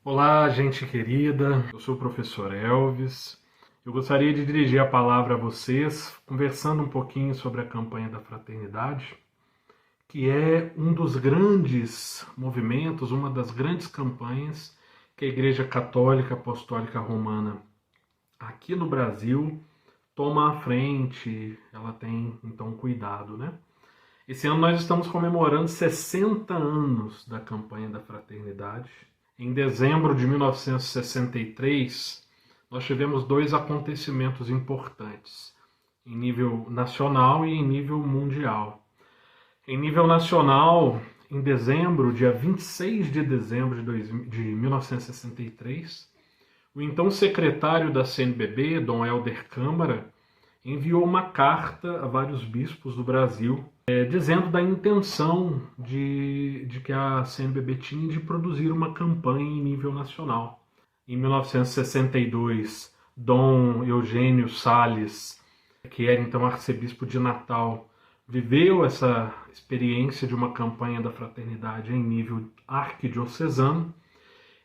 Olá, gente querida, eu sou o professor Elvis. Eu gostaria de dirigir a palavra a vocês, conversando um pouquinho sobre a campanha da fraternidade, que é um dos grandes movimentos, uma das grandes campanhas que a Igreja Católica Apostólica Romana aqui no Brasil toma à frente, ela tem então cuidado, né? Esse ano nós estamos comemorando 60 anos da campanha da fraternidade. Em dezembro de 1963, nós tivemos dois acontecimentos importantes, em nível nacional e em nível mundial. Em nível nacional, em dezembro, dia 26 de dezembro de 1963, o então secretário da CNBB, Dom Helder Câmara, enviou uma carta a vários bispos do Brasil, dizendo da intenção de que a CNBB tinha de produzir uma campanha em nível nacional. Em 1962, Dom Eugênio Salles, que era então arcebispo de Natal, viveu essa experiência de uma campanha da fraternidade em nível arquidiocesano,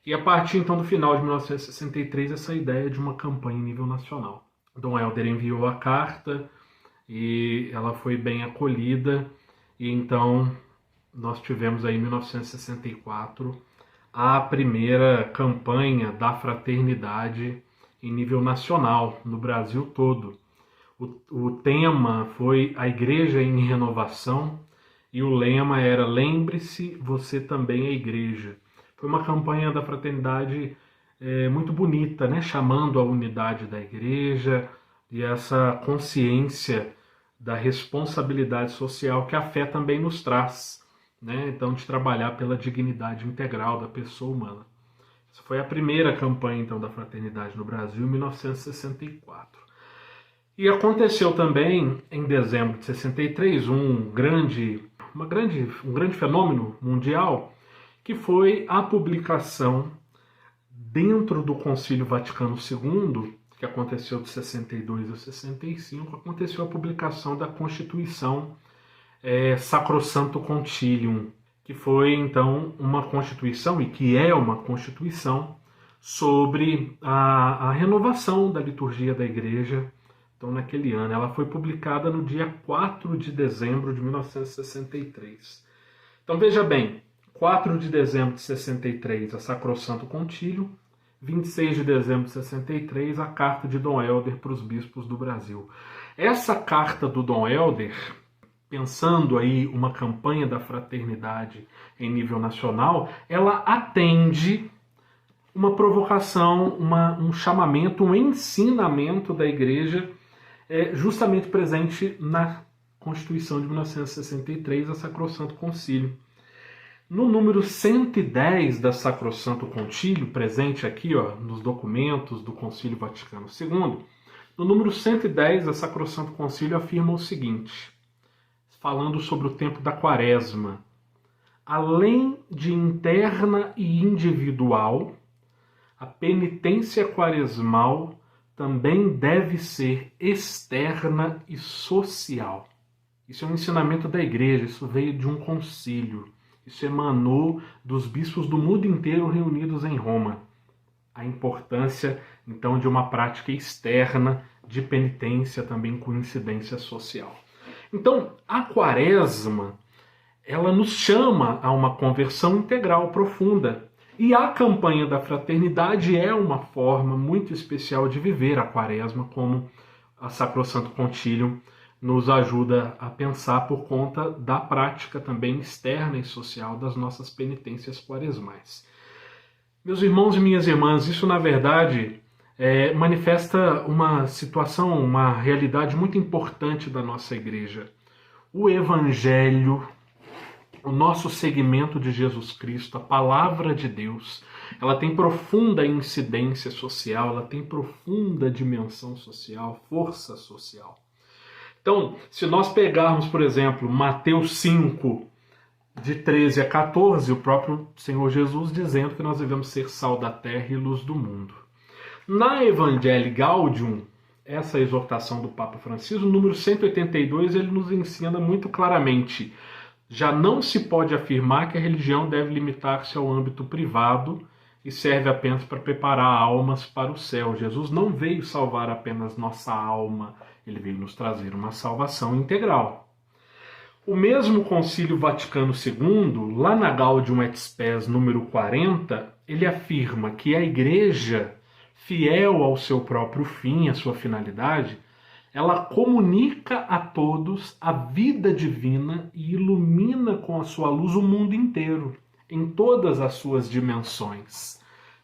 e a partir então do final de 1963, essa ideia de uma campanha em nível nacional. Dom Helder enviou a carta e ela foi bem acolhida, e então nós tivemos aí em 1964 a primeira campanha da fraternidade em nível nacional, no Brasil todo. O tema foi a Igreja em Renovação e o lema era Lembre-se, você também é igreja. Foi uma campanha da fraternidade muito bonita, né? Chamando a unidade da igreja e essa consciência da responsabilidade social que a fé também nos traz, né? Então, de trabalhar pela dignidade integral da pessoa humana. Essa foi a primeira campanha então da fraternidade no Brasil, em 1964. E aconteceu também, em dezembro de 63, um grande fenômeno mundial, que foi a publicação dentro do Concílio Vaticano II, que aconteceu de 62 a 65, aconteceu a publicação da Constituição Sacrosanto Concilium, que foi então uma Constituição, e que é uma Constituição, sobre a renovação da liturgia da Igreja. Então, naquele ano, ela foi publicada no dia 4 de dezembro de 1963. Então, veja bem, 4 de dezembro de 63, a Sacrosanto Concílio, 26 de dezembro de 63, a carta de Dom Helder para os bispos do Brasil. Essa carta do Dom Helder, pensando aí uma campanha da fraternidade em nível nacional, ela atende uma provocação, um chamamento, um ensinamento da Igreja, justamente presente na Constituição de 1963, a Sacrosanto Concílio. No número 110 da Sacrosanto Concílio, presente aqui nos documentos do Concílio Vaticano II, no número 110 da Sacrosanto Concílio afirma o seguinte, falando sobre o tempo da Quaresma: além de interna e individual, a penitência quaresmal também deve ser externa e social. Isso é um ensinamento da Igreja, isso veio de um concílio. Isso emanou dos bispos do mundo inteiro reunidos em Roma. A importância, então, de uma prática externa de penitência, também com incidência social. Então, a Quaresma, ela nos chama a uma conversão integral profunda. E a campanha da fraternidade é uma forma muito especial de viver a Quaresma, como a Sacrosanto Concílio nos ajuda a pensar por conta da prática também externa e social das nossas penitências quaresmais. Meus irmãos e minhas irmãs, isso na verdade manifesta uma situação, uma realidade muito importante da nossa igreja. O Evangelho, o nosso segmento de Jesus Cristo, a palavra de Deus, ela tem profunda incidência social, ela tem profunda dimensão social, força social. Então, se nós pegarmos, por exemplo, Mateus 5, de 13 a 14, o próprio Senhor Jesus dizendo que nós devemos ser sal da terra e luz do mundo. Na Evangelii Gaudium, essa exortação do Papa Francisco, no número 182, ele nos ensina muito claramente: já não se pode afirmar que a religião deve limitar-se ao âmbito privado e serve apenas para preparar almas para o céu. Jesus não veio salvar apenas nossa alma, ele veio nos trazer uma salvação integral. O mesmo Concílio Vaticano II, lá na Gaudium et Spes número 40, ele afirma que a Igreja, fiel ao seu próprio fim, à sua finalidade, ela comunica a todos a vida divina e ilumina com a sua luz o mundo inteiro, em todas as suas dimensões.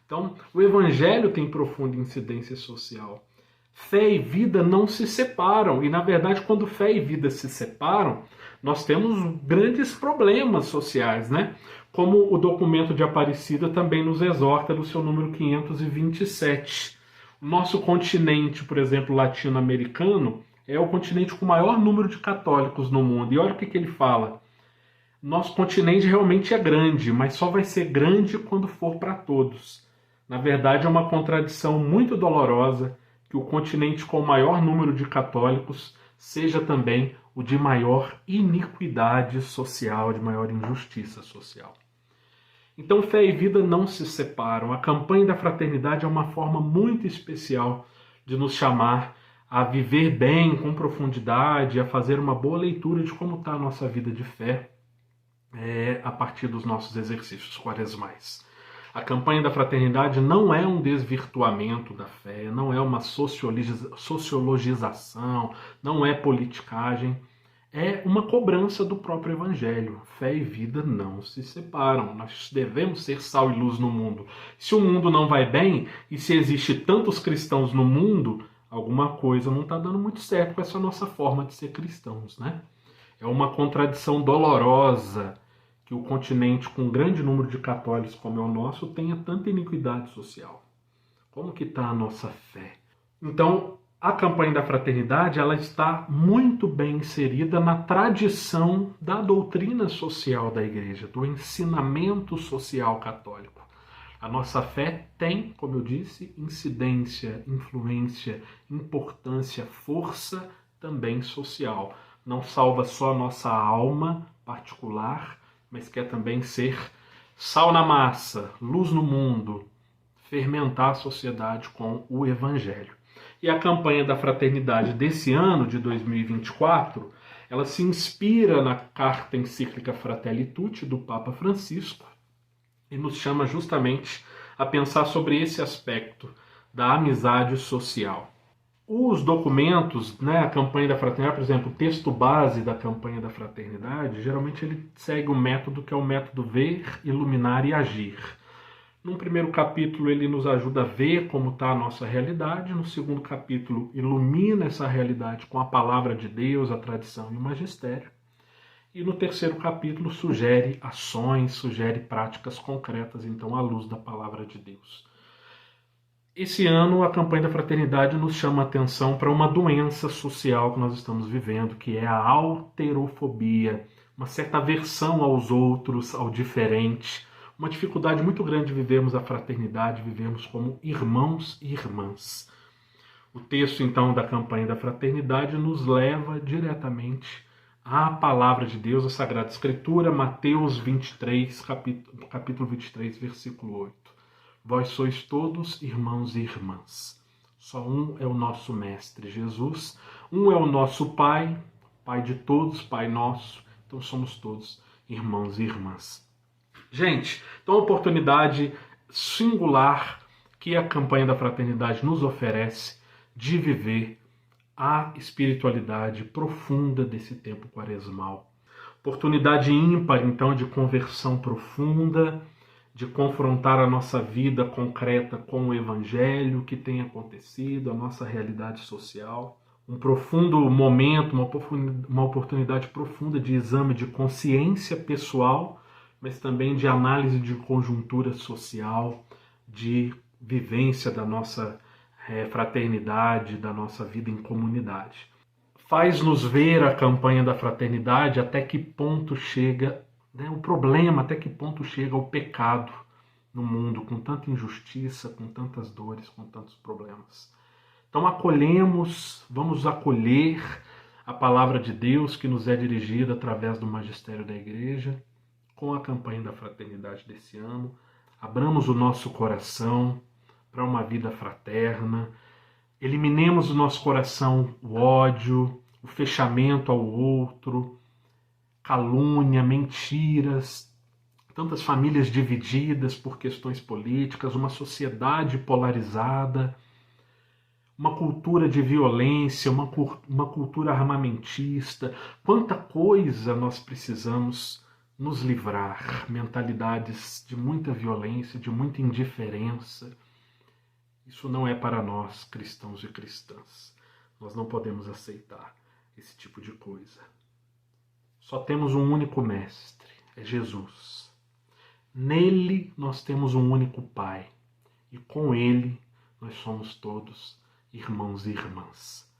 Então, o Evangelho tem profunda incidência social. Fé e vida não se separam, e na verdade, quando fé e vida se separam, nós temos grandes problemas sociais, né? Como o documento de Aparecida também nos exorta no seu número 527. O nosso continente, por exemplo, latino-americano, é o continente com o maior número de católicos no mundo. E olha o que ele fala. Nosso continente realmente é grande, mas só vai ser grande quando for para todos. Na verdade, é uma contradição muito dolorosa que o continente com o maior número de católicos seja também o de maior iniquidade social, de maior injustiça social. Então, fé e vida não se separam. A campanha da fraternidade é uma forma muito especial de nos chamar a viver bem, com profundidade, a fazer uma boa leitura de como está a nossa vida de fé a partir dos nossos exercícios quaresmais. A campanha da fraternidade não é um desvirtuamento da fé, não é uma sociologização, não é politicagem, é uma cobrança do próprio Evangelho. Fé e vida não se separam, nós devemos ser sal e luz no mundo. Se o mundo não vai bem, e se existe tantos cristãos no mundo, alguma coisa não está dando muito certo com essa nossa forma de ser cristãos, né? É uma contradição dolorosa que o continente com um grande número de católicos como é o nosso tenha tanta iniquidade social. Como que está a nossa fé? Então, a campanha da fraternidade ela está muito bem inserida na tradição da doutrina social da Igreja, do ensinamento social católico. A nossa fé tem, como eu disse, incidência, influência, importância, força também social. Não salva só a nossa alma particular, mas quer também ser sal na massa, luz no mundo, fermentar a sociedade com o Evangelho. E a campanha da fraternidade desse ano, de 2024, ela se inspira na carta encíclica Fratelli Tutti do Papa Francisco e nos chama justamente a pensar sobre esse aspecto da amizade social. Os documentos, a campanha da fraternidade, por exemplo, o texto base da campanha da fraternidade, geralmente ele segue um método que é o método ver, iluminar e agir. Num primeiro capítulo ele nos ajuda a ver como está a nossa realidade, no segundo capítulo ilumina essa realidade com a palavra de Deus, a tradição e o magistério, e no terceiro capítulo sugere ações, sugere práticas concretas, então à luz da palavra de Deus. Esse ano, a campanha da fraternidade nos chama a atenção para uma doença social que nós estamos vivendo, que é a alterofobia, uma certa aversão aos outros, ao diferente, uma dificuldade muito grande de vivermos a fraternidade, vivermos como irmãos e irmãs. O texto, então, da campanha da fraternidade nos leva diretamente à palavra de Deus, a Sagrada Escritura, Mateus 23, capítulo 23, versículo 8. Vós sois todos irmãos e irmãs. Só um é o nosso Mestre Jesus, um é o nosso Pai, Pai de todos, Pai nosso. Então somos todos irmãos e irmãs. Gente, então a oportunidade singular que a campanha da fraternidade nos oferece de viver a espiritualidade profunda desse tempo quaresmal. Oportunidade ímpar, então, de conversão profunda, de confrontar a nossa vida concreta com o Evangelho, o que tem acontecido, a nossa realidade social. Um profundo momento, uma oportunidade profunda de exame de consciência pessoal, mas também de análise de conjuntura social, de vivência da nossa fraternidade, da nossa vida em comunidade. Faz-nos ver a campanha da fraternidade até que ponto chega o problema, até que ponto chega o pecado no mundo, com tanta injustiça, com tantas dores, com tantos problemas. Então vamos acolher a palavra de Deus que nos é dirigida através do magistério da Igreja, com a campanha da fraternidade desse ano, abramos o nosso coração para uma vida fraterna, eliminemos do nosso coração o ódio, o fechamento ao outro, calúnia, mentiras, tantas famílias divididas por questões políticas, uma sociedade polarizada, uma cultura de violência, uma cultura armamentista. Quanta coisa nós precisamos nos livrar, mentalidades de muita violência, de muita indiferença. Isso não é para nós, cristãos e cristãs. Nós não podemos aceitar esse tipo de coisa. Só temos um único mestre, é Jesus. Nele nós temos um único Pai, e com ele nós somos todos irmãos e irmãs.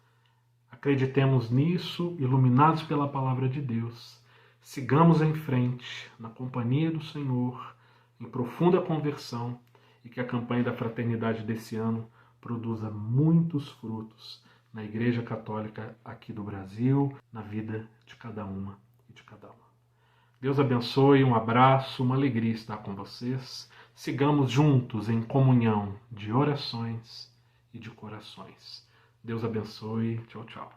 Acreditemos nisso, iluminados pela palavra de Deus. Sigamos em frente, na companhia do Senhor, em profunda conversão, e que a campanha da fraternidade desse ano produza muitos frutos na Igreja Católica aqui do Brasil, na vida de cada uma e de cada uma. Deus abençoe, um abraço, uma alegria estar com vocês. Sigamos juntos em comunhão de orações e de corações. Deus abençoe. Tchau, tchau.